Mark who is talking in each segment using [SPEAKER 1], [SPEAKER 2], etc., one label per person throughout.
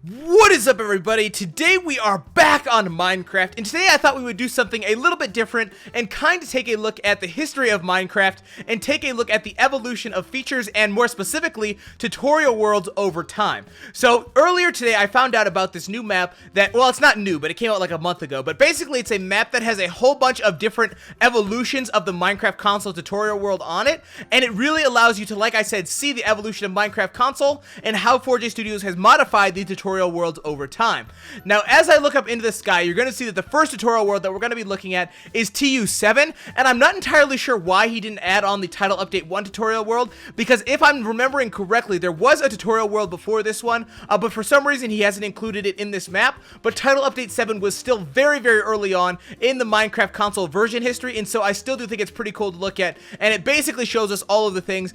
[SPEAKER 1] What is up, everybody? Today we are back on Minecraft, and today I thought we would do something a little bit different and kind of take a look at the history of Minecraft and take a look at the evolution of features and more specifically tutorial worlds over time. So earlier today I found out about this new map that, well, it's not new, but it came out like a month ago, but basically it's a map that has a whole bunch of different evolutions of the Minecraft console tutorial world on it, and it really allows you to, like I said, see the evolution of Minecraft console and how 4J Studios has modified the tutorial worlds over time. Now, as I look up into the sky, you're going to see that the first tutorial world that we're going to be looking at is TU7, and I'm not entirely sure why he didn't add on the Title Update 1 tutorial world, because if I'm remembering correctly, there was a tutorial world before this one, but for some reason he hasn't included it in this map. But Title Update 7 was still very, very early on in the Minecraft console version history, and so I still do think it's pretty cool to look at, and it basically shows us all of the things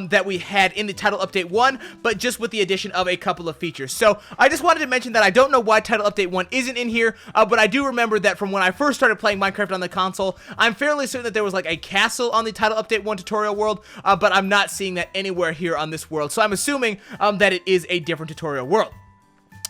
[SPEAKER 1] that we had in the Title Update 1, but just with the addition of a couple of features. So I just wanted to mention that I don't know why Title Update 1 isn't in here, but I do remember that from when I first started playing Minecraft on the console, I'm fairly certain that there was like a castle on the Title Update 1 tutorial world, but I'm not seeing that anywhere here on this world, so I'm assuming that it is a different tutorial world.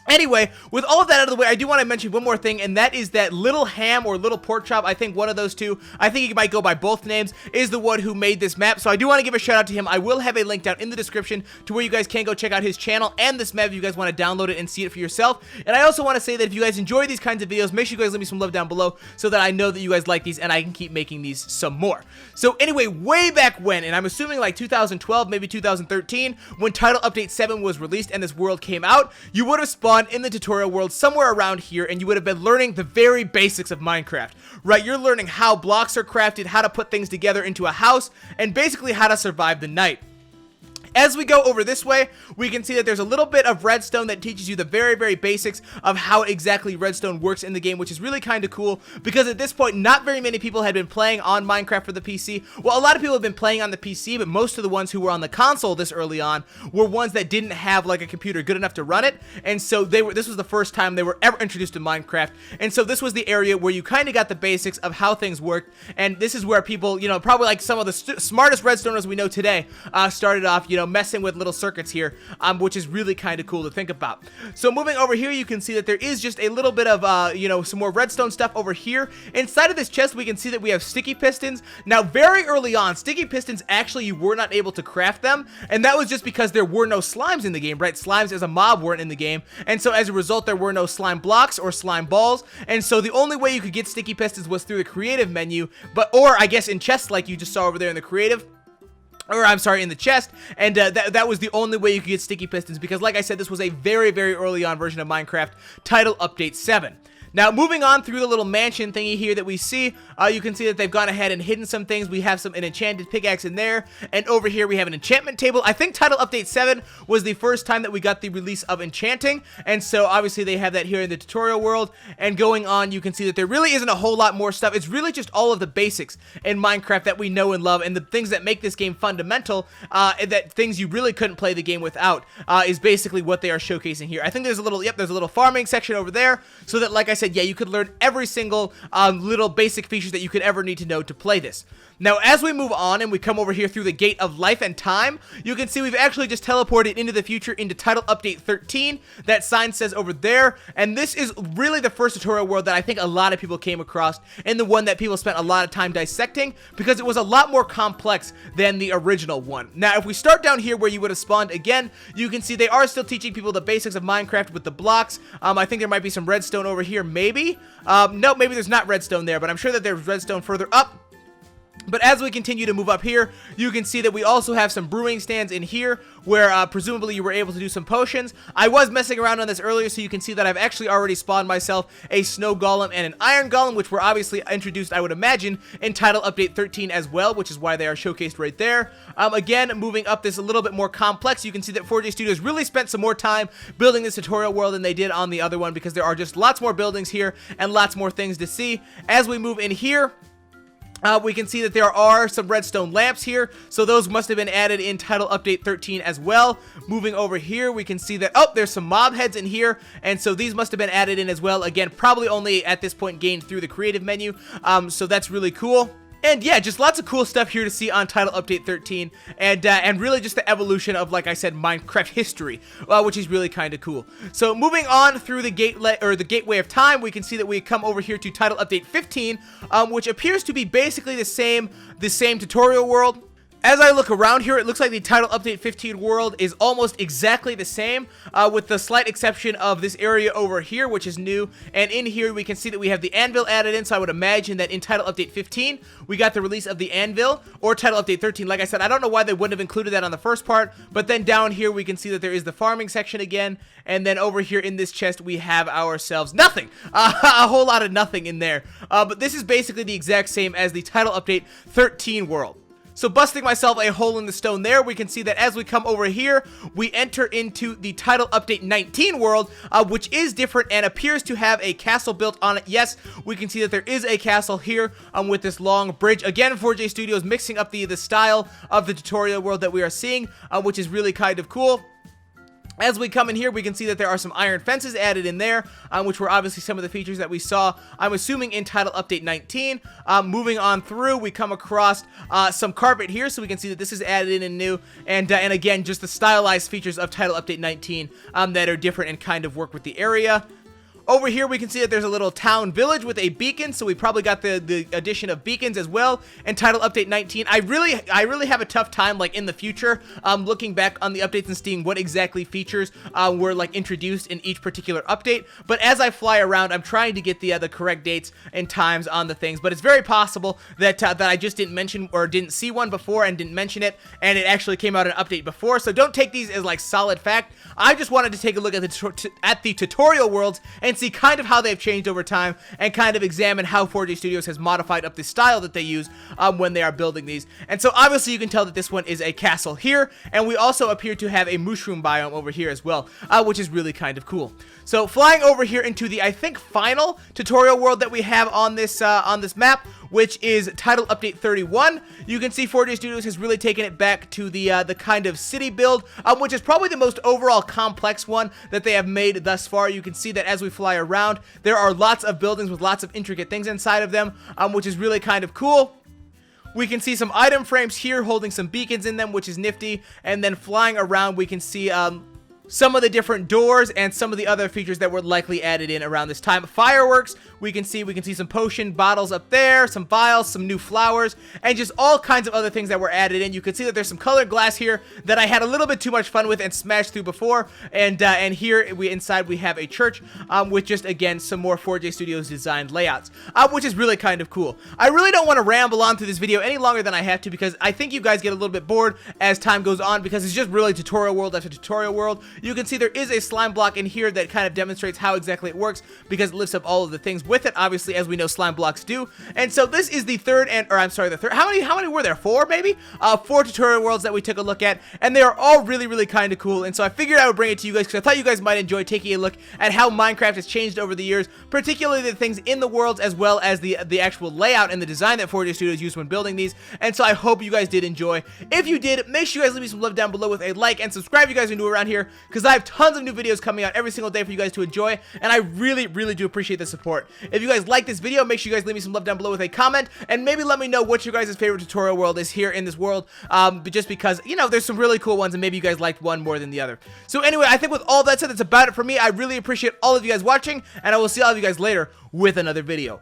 [SPEAKER 1] Anyway, with all of that out of the way, I do want to mention one more thing, and that is that Little Ham or Little Pork Chop, I think one of those two, I think he might go by both names, is the one who made this map, so I do want to give a shout out to him. I will have a link down in the description to where you guys can go check out his channel and this map if you guys want to download it and see it for yourself. And I also want to say that if you guys enjoy these kinds of videos, make sure you guys leave me some love down below so that I know that you guys like these and I can keep making these some more. So anyway, way back when, and I'm assuming like 2012, maybe 2013, when Title Update 7 was released and this world came out, you would have spawned in the tutorial world somewhere around here, and you would have been learning the very basics of Minecraft, right? You're learning how blocks are crafted, how to put things together into a house, and basically how to survive the night. As we go over this way, we can see that there's a little bit of redstone that teaches you the very, very basics of how exactly redstone works in the game, which is really kind of cool, because at this point, not very many people had been playing on Minecraft for the PC. Well, a lot of people have been playing on the PC, but most of the ones who were on the console this early on were ones that didn't have like a computer good enough to run it, and so this was the first time they were ever introduced to Minecraft, and so this was the area where you kind of got the basics of how things worked, and this is where people, you know, probably like some of the smartest redstoners we know today started off, you know, messing with little circuits here, which is really kind of cool to think about. So moving over here, you can see that there is just a little bit of, you know, some more redstone stuff over here. Inside of this chest, we can see that we have sticky pistons. Now, very early on, sticky pistons, actually, you were not able to craft them, and that was just because there were no slimes in the game, right? Slimes as a mob weren't in the game, and so as a result, there were no slime blocks or slime balls, and so the only way you could get sticky pistons was through the creative menu, or I guess in chests like you just saw over there in the creative. Or, I'm sorry, in the chest, and that was the only way you could get sticky pistons, because like I said, this was a very, very early on version of Minecraft, Title Update 7. Now, moving on through the little mansion thingy here that we see, you can see that they've gone ahead and hidden some things. We have an enchanted pickaxe in there, and over here we have an enchantment table. I think Title Update 7 was the first time that we got the release of enchanting, and so obviously they have that here in the tutorial world. And going on, you can see that there really isn't a whole lot more stuff. It's really just all of the basics in Minecraft that we know and love, and the things that make this game fundamental, that things you really couldn't play the game without, is basically what they are showcasing here. I think there's a little farming section over there, so that, like I said, yeah, you could learn every single little basic features that you could ever need to know to play this. Now, as we move on and we come over here through the gate of life and time, you can see we've actually just teleported into the future into Title Update 13. That sign says over there, and this is really the first tutorial world that I think a lot of people came across, and the one that people spent a lot of time dissecting, because it was a lot more complex than the original one. Now, if we start down here where you would have spawned again, you can see they are still teaching people the basics of Minecraft with the blocks. I think there might be some redstone over here, maybe. No, maybe there's not redstone there, but I'm sure that there's redstone further up. But as we continue to move up here, you can see that we also have some brewing stands in here where presumably you were able to do some potions. I was messing around on this earlier, so you can see that I've actually already spawned myself a snow golem and an iron golem, which were obviously introduced, I would imagine, in Title Update 13 as well, which is why they are showcased right there. Again, moving up this a little bit more complex, you can see that 4J Studios really spent some more time building this tutorial world than they did on the other one, because there are just lots more buildings here and lots more things to see. As we move in here, we can see that there are some redstone lamps here, so those must have been added in Title Update 13 as well. Moving over here, we can see that, oh, there's some mob heads in here, and so these must have been added in as well. Again, probably only at this point gained through the creative menu, so that's really cool. And yeah, just lots of cool stuff here to see on Title Update 13, and really just the evolution of, like I said, Minecraft history, which is really kind of cool. So moving on through the gateway of time, we can see that we come over here to Title Update 15, which appears to be basically the same tutorial world. As I look around here, it looks like the Title Update 15 world is almost exactly the same, with the slight exception of this area over here, which is new. And in here, we can see that we have the anvil added in, so I would imagine that in Title Update 15, we got the release of the anvil, or Title Update 13. Like I said, I don't know why they wouldn't have included that on the first part, but then down here, we can see that there is the farming section again, and then over here in this chest, we have ourselves nothing. A whole lot of nothing in there. But this is basically the exact same as the Title Update 13 world. So busting myself a hole in the stone there, we can see that as we come over here, we enter into the Title Update 19 world, which is different and appears to have a castle built on it. Yes, we can see that there is a castle here with this long bridge. Again, 4J Studios mixing up the style of the tutorial world that we are seeing, which is really kind of cool. As we come in here, we can see that there are some iron fences added in there, which were obviously some of the features that we saw, I'm assuming, in Title Update 19. Moving on through, we come across some carpet here, so we can see that this is added in and new, and again, just the stylized features of Title Update 19 that are different and kind of work with the area. Over here, we can see that there's a little town village with a beacon, so we probably got the addition of beacons as well in Title Update 19. I really have a tough time, like, in the future, looking back on the updates and seeing what exactly features were, like, introduced in each particular update. But as I fly around, I'm trying to get the correct dates and times on the things. But it's very possible that that I just didn't mention or didn't see one before and didn't mention it, and it actually came out an update before. So don't take these as, like, solid fact. I just wanted to take a look at the tutorial worlds and see kind of how they've changed over time, and kind of examine how 4J Studios has modified up the style that they use when they are building these. And so obviously you can tell that this one is a castle here, and we also appear to have a mushroom biome over here as well, which is really kind of cool. So flying over here into the, I think, final tutorial world that we have on this map, which is Title Update 31. You can see 4J Studios has really taken it back to the kind of city build, which is probably the most overall complex one that they have made thus far. You can see that as we fly around, there are lots of buildings with lots of intricate things inside of them, which is really kind of cool. We can see some item frames here holding some beacons in them, which is nifty, and then flying around, we can see some of the different doors and some of the other features that were likely added in around this time. Fireworks, we can see some potion bottles up there, some vials, some new flowers, and just all kinds of other things that were added in. You can see that there's some colored glass here that I had a little bit too much fun with and smashed through before, and here inside we have a church with just, again, some more 4J Studios designed layouts, which is really kind of cool. I really don't want to ramble on through this video any longer than I have to, because I think you guys get a little bit bored as time goes on, because it's just really tutorial world after tutorial world. You can see there is a slime block in here that kind of demonstrates how exactly it works, because it lifts up all of the things with it, obviously, as we know slime blocks do. And so this is the third, how many were there? 4, maybe? 4 tutorial worlds that we took a look at, and they are all really kind of cool. And so I figured I would bring it to you guys, because I thought you guys might enjoy taking a look at how Minecraft has changed over the years, particularly the things in the worlds, as well as the actual layout and the design that 4J Studios used when building these. And so I hope you guys did enjoy. If you did, make sure you guys leave me some love down below with a like, and subscribe if you guys are new around here, because I have tons of new videos coming out every single day for you guys to enjoy, and I really do appreciate the support. If you guys like this video, make sure you guys leave me some love down below with a comment, and maybe let me know what your guys' favorite tutorial world is here in this world, just because, you know, there's some really cool ones, and maybe you guys liked one more than the other. So anyway, I think with all that said, that's about it for me. I really appreciate all of you guys watching, and I will see all of you guys later with another video.